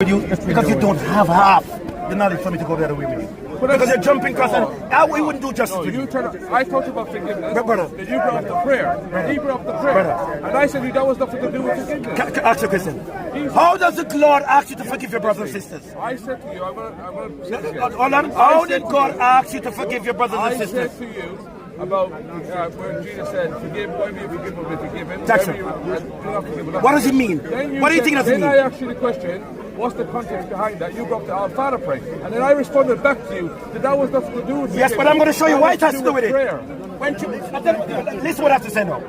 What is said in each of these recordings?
you because you don't have half the knowledge for me to go the other way with you. Because you're jumping across and we wouldn't do justice to you. I talked about forgiveness. Brother. Then you brought up the prayer. He brought up the prayer. Brother. And I said that was nothing to do with forgiveness. Ask your question. How does the Lord ask you to forgive your brothers and sisters? I said to you, I'm going to Hold on. How did God ask you to forgive your brothers and sisters? I said to you about when Jesus said, forgive whoever you forgive will be forgiven. Jackson. What does it mean? What do you think it does mean? Then I asked you the question, what's the context behind that? You brought the Our Father prayer. And then I responded back to you that was nothing to do with yes, but I'm going to show you why it has to do with it. Prayer. Listen what I have to say now.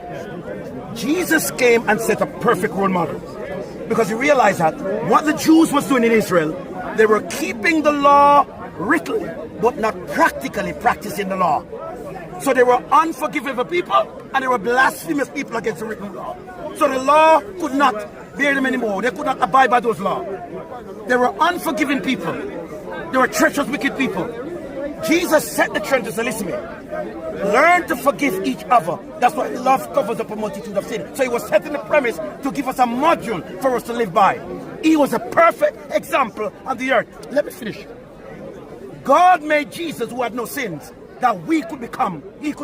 Jesus came and set a perfect role model. Because he realized that what the Jews was doing in Israel, they were keeping the law written, but not practically practicing the law. So they were unforgiving people and they were blasphemous people against the written law. So the law could not bear them anymore. They could not abide by those laws. They were unforgiving people. They were treacherous, wicked people. Jesus set the trend to say, listen to me, learn to forgive each other. That's why love covers up a multitude of sins. So he was setting the premise to give us a module for us to live by. He was a perfect example on the earth. Let me finish. God made Jesus, who had no sins, that he could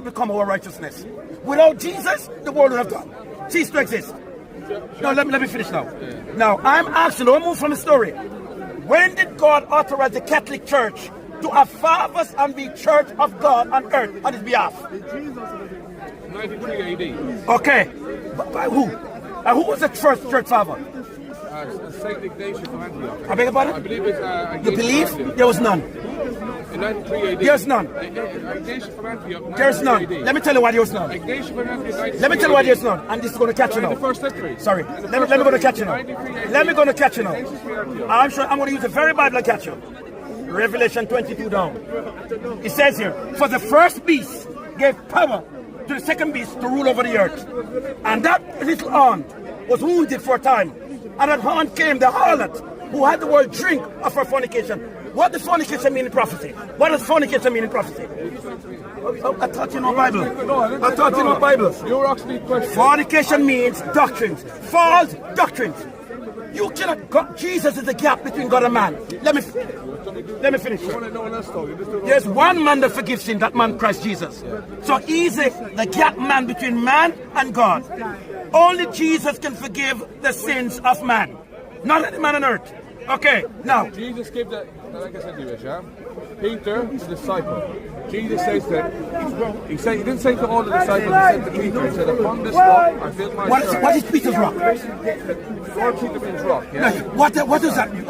become our righteousness. Without Jesus, the world would have done. Cease to exist. No, let me finish now. Now, I'm asking, don't move from the story. When did God authorize the Catholic Church to have fathers and be Church of God on earth on his behalf? 93 AD. Okay. By who? Who was the first church father? Saint Ignatius of Antioch. I beg your pardon? I believe it's... You believe? There was none. In 93 AD. There's none. Ignatius of Antioch. There's none. Let me tell you why there was none. Ignatius of Antioch. Let me tell you why there's none. And this is going to catch you now. The first century. Sorry. Let me go to catch you now. Let me go to catch you now. I'm sure I'm going to use the very Bible to catch you. Revelation 22 down. It says here, for the first beast gave power to the second beast to rule over the earth. And that little horn was wounded for a time. And that horn came the harlot who had the word drink of her fornication. What does fornication mean in prophecy? What does fornication mean in prophecy? Oh, I thought you know Bible. I thought you know Bible. You're actually questioning. Fornication means doctrines, false doctrines. You cannot. Jesus is the gap between God and man. Let me finish. There's one man that forgives sin. That man, Christ Jesus. So he's the gap man between man and God. Only Jesus can forgive the sins of man, not any man on earth. Okay, now. Jesus gave that, like I said to you, yeah? Peter, the disciple. Jesus says that, he didn't say to all the disciples, he said to Peter, he said, upon this rock, I build my church. What is Peter's rock? Lord Peter means rock, yeah? What does that mean?